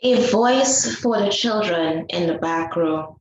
A voice for the children in the back row.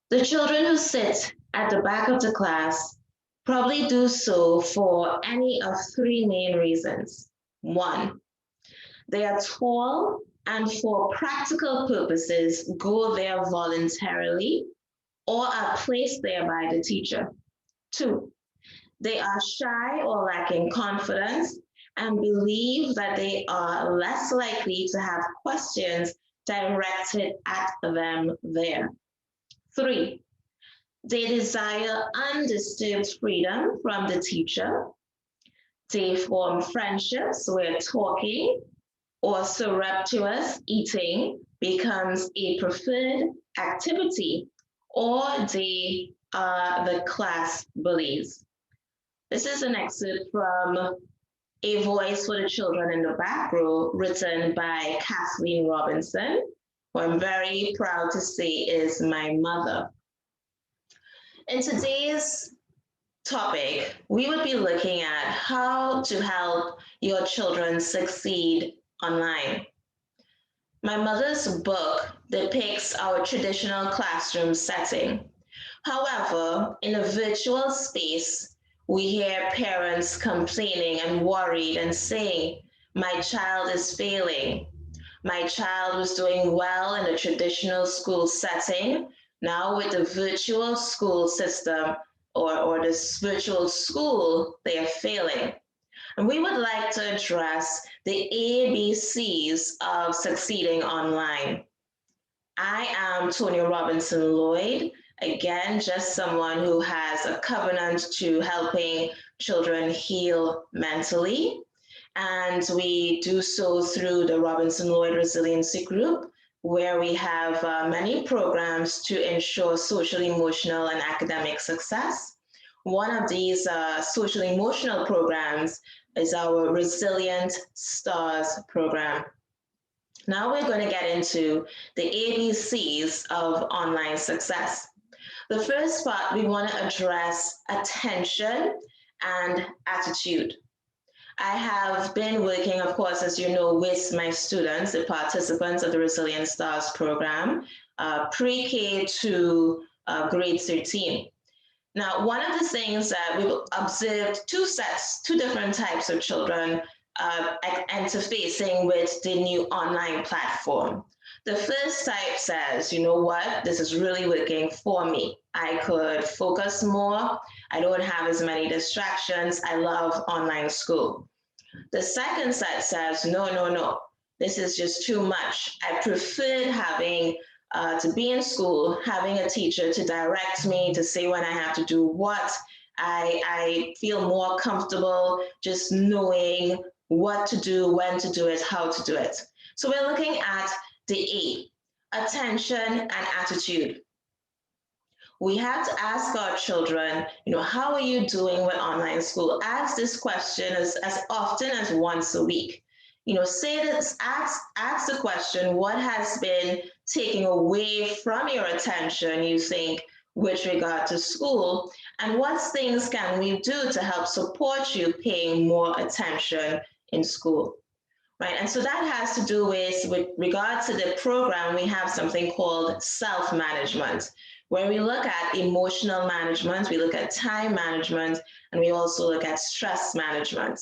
The children who sit at the back of the class probably do so for any of three main reasons. One, they are tall and for practical purposes go there voluntarily or are placed there by the teacher. Two, they are shy or lacking confidence and believe that they are less likely to have questions directed at them there. Three, they desire undisturbed freedom from the teacher. They form friendships where talking or surreptitious eating becomes a preferred activity, or they are the class bullies. This is an excerpt from A Voice for the Children in the Back Row, written by Kathleen Robinson, who I'm very proud to say is my mother. In today's topic, we would be looking at how to help your children succeed online. My mother's book depicts our traditional classroom setting. However, in a virtual space, we hear parents complaining and worried and saying, "My child is failing. My child was doing well in a traditional school setting. Now, with the virtual school system or this virtual school, they are failing." And we would like to address the ABCs of succeeding online. I am Tonya Robinson Lloyd, again, just someone who has a covenant to helping children heal mentally. And we do so through the Robinson Lloyd Resiliency Group, where we have many programs to ensure social, emotional, and academic success. One of these social emotional programs is our Resilient Stars program. Now we're going to get into the ABCs of online success. The first part, we want to address attention and attitude. I have been working, of course, as you know, with my students, the participants of the Resilient Stars program, pre-K to grade 13. Now, one of the things that we've observed two different types of children interfacing with the new online platform. The first type says, you know what, this is really working for me. I could focus more. I don't have as many distractions. I love online school. The second set says, no, this is just too much. I preferred having to be in school, having a teacher to direct me, to say when I have to do what. I feel more comfortable just knowing what to do, when to do it, how to do it. So we're looking at the A, attention and attitude. We have to ask our children, how are you doing with online school? Ask this question as often as once a week. Say this, ask the question, what has been taking away from your attention, you think, with regard to school, and what things can we do to help support you paying more attention in school? Right, and so that has to do with regard to the program, we have something called self-management, where we look at emotional management, we look at time management, and we also look at stress management.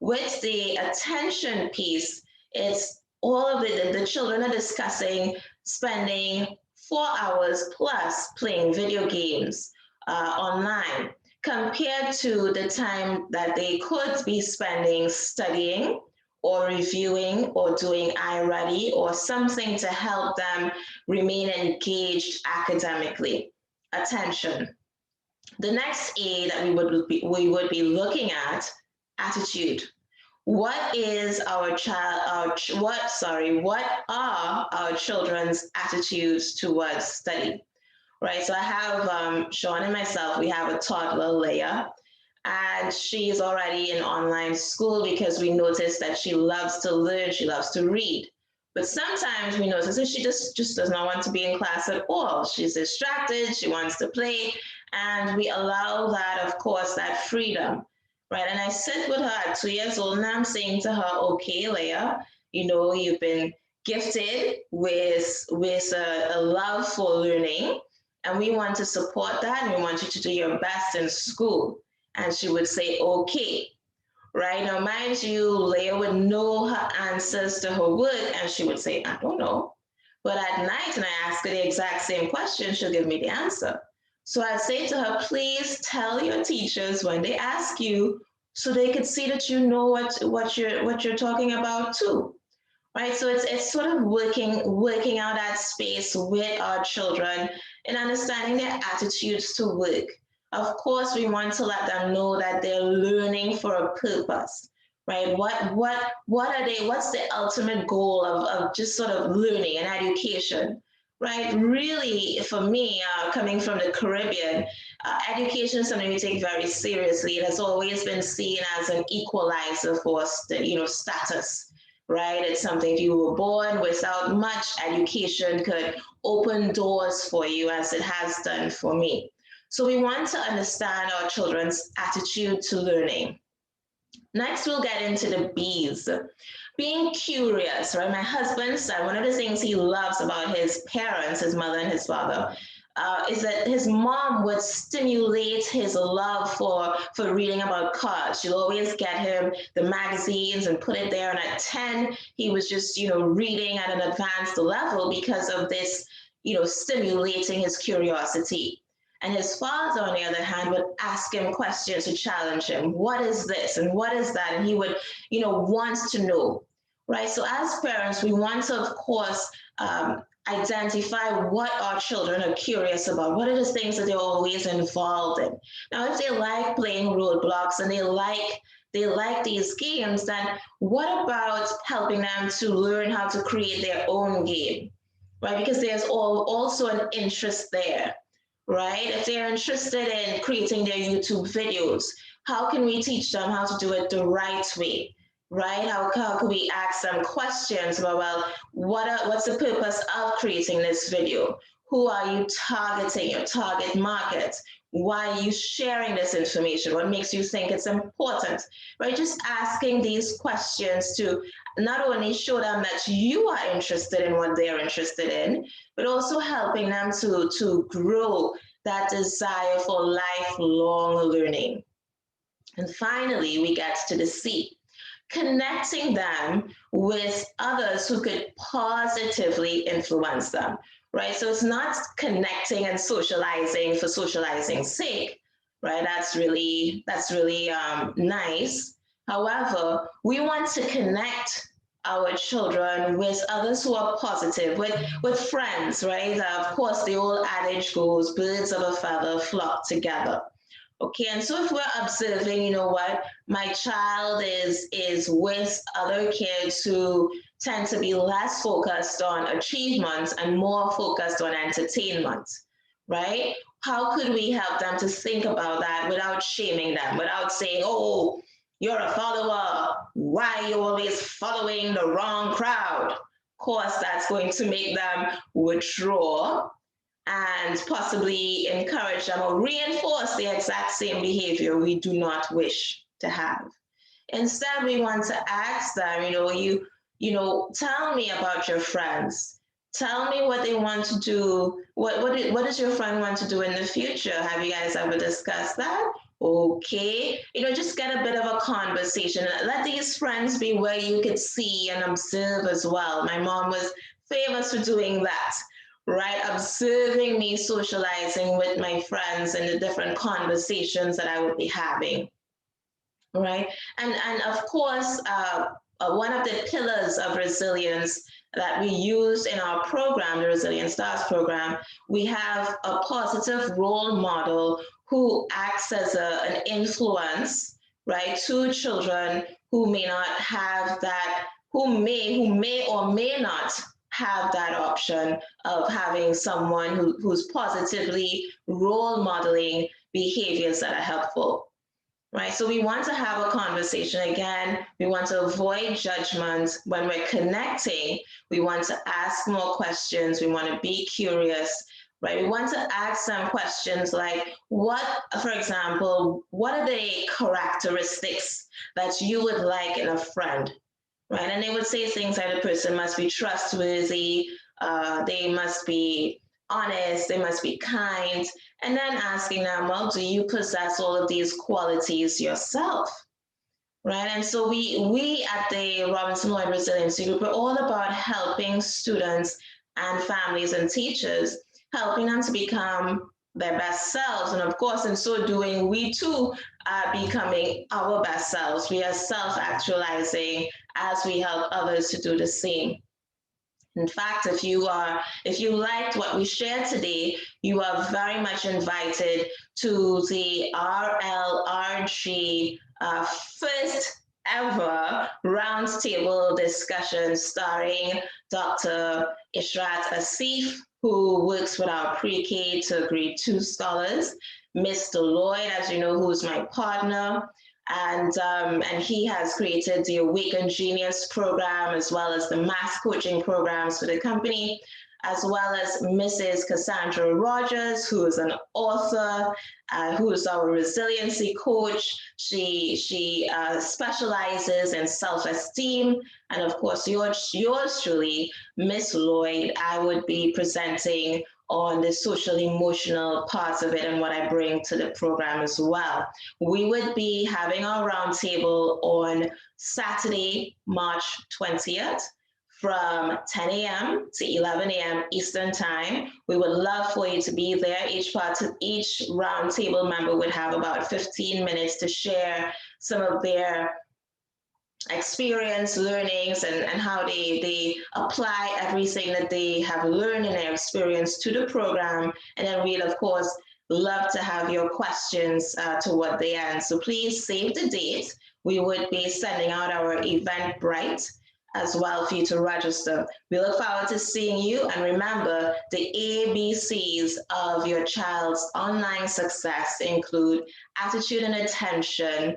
With the attention piece, it's all of the children are discussing spending 4 hours plus playing video games online compared to the time that they could be spending studying or reviewing or doing iReady or something to help them remain engaged academically. Attention. The next A that we would be looking at, attitude. What is what are our children's attitudes towards study? Right, so I have Sean and myself, we have a toddler, Leia, and she's already in online school because we noticed that she loves to learn, she loves to read. But sometimes we notice that she just does not want to be in class at all. She's distracted, she wants to play, and we allow that, of course, that freedom, right? And I sit with her at 2 years old and I'm saying to her, okay, Leia, you've been gifted with a love for learning, and we want to support that, and we want you to do your best in school. And she would say, okay. Right now, mind you, Leah would know her answers to her work, and she would say, I don't know. But at night, and I ask her the exact same question, she'll give me the answer. So I'd say to her, please tell your teachers when they ask you, so they could see that you know what you're talking about too. Right. So it's sort of working out that space with our children and understanding their attitudes to work. Of course, we want to let them know that they're learning for a purpose, right? What are they? What's the ultimate goal of just sort of learning and education, right? Really, for me, coming from the Caribbean, education is something we take very seriously. It has always been seen as an equalizer for status, right? It's something, if you were born without much education, could open doors for you, as it has done for me. So we want to understand our children's attitude to learning. Next, we'll get into the B's. Being curious, right? My husband said one of the things he loves about his parents, his mother and his father, is that his mom would stimulate his love for reading about cars. She'll always get him the magazines and put it there. And at 10, he was just, reading at an advanced level because of this, stimulating his curiosity. And his father, on the other hand, would ask him questions to challenge him. What is this? And what is that? And he would, wants to know, right? So as parents, we want to, of course, identify what our children are curious about. What are the things that they're always involved in? Now, if they like playing roadblocks and they like these games, then what about helping them to learn how to create their own game, right? Because there's also an interest there, right? If they're interested in creating their YouTube videos, how can we teach them how to do it the right way? Right? How can we ask them questions about, well, what's the purpose of creating this video? Who are you targeting, your target market? Why are you sharing this information? What makes you think it's important? Right? Just asking these questions to not only show them that you are interested in what they're interested in, but also helping them to grow that desire for lifelong learning. And finally, we get to the C, connecting them with others who could positively influence them, right? So it's not connecting and socializing for socializing's sake, right? That's really nice. However, we want to connect our children with others who are positive, with friends, right? Of course, the old adage goes, birds of a feather flock together. Okay, and so if we're observing, what, my child is with other kids who tend to be less focused on achievements and more focused on entertainment, right? How could we help them to think about that without shaming them, without saying, oh, you're a follower, why are you always following the wrong crowd? Of course, that's going to make them withdraw and possibly encourage them or reinforce the exact same behavior we do not wish to have. Instead, we want to ask them, tell me about your friends. Tell me what they want to do. What does your friend want to do in the future? Have you guys ever discussed that? Okay, just get a bit of a conversation. Let these friends be where you could see and observe as well. My mom was famous for doing that, right? Observing me socializing with my friends and the different conversations that I would be having, right? And of course, one of the pillars of resilience that we use in our program, the Resilient Stars program, we have a positive role model who acts as an influence, right, to children who may not have that, who may or may not have that option of having someone who's positively role modeling behaviors that are helpful. Right, so we want to have a conversation. Again, we want to avoid judgment. When we're connecting, we want to ask more questions. We want to be curious, right? We want to ask some questions like, for example, what are the characteristics that you would like in a friend, right? And they would say things like the person must be trustworthy, they must be honest, they must be kind, and then asking them, well, do you possess all of these qualities yourself? Right, and so we at the Robinson Lloyd Resiliency Group are all about helping students and families and teachers, helping them to become their best selves. And of course, in so doing, we too are becoming our best selves. We are self-actualizing as we help others to do the same. In fact, if you liked what we shared today, you are very much invited to the RLRG first ever roundtable discussion starring Dr. Ishrat Asif, who works with our pre-K to grade 2 scholars, Mr. Lloyd, as you know, who's my partner, and he has created the Awaken Genius program as well as the mass coaching programs for the company, as well as Mrs. Cassandra Rogers, who is an author, who is our resiliency coach. She specializes in self-esteem, and of course yours truly, Miss Lloyd. I would be presenting on the social emotional parts of it and what I bring to the program as well. We would be having our roundtable on Saturday, March 20th from 10 a.m. to 11 a.m. Eastern Time. We would love for you to be there. Each roundtable member would have about 15 minutes to share some of their experience, learnings, and how they apply everything that they have learned in their experience to the program. And then we'd, of course, love to have your questions toward the end. So please save the date. We would be sending out our Eventbrite as well for you to register. We look forward to seeing you, and remember, the ABCs of your child's online success include attitude and attention,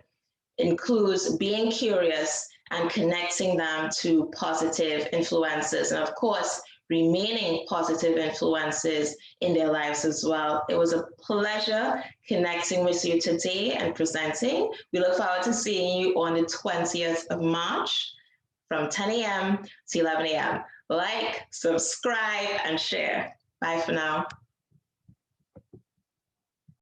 includes being curious and connecting them to positive influences, and of course, remaining positive influences in their lives as well. It was a pleasure connecting with you today and presenting. We look forward to seeing you on the 20th of March from 10 a.m. to 11 a.m. Like, subscribe, and share. Bye for now.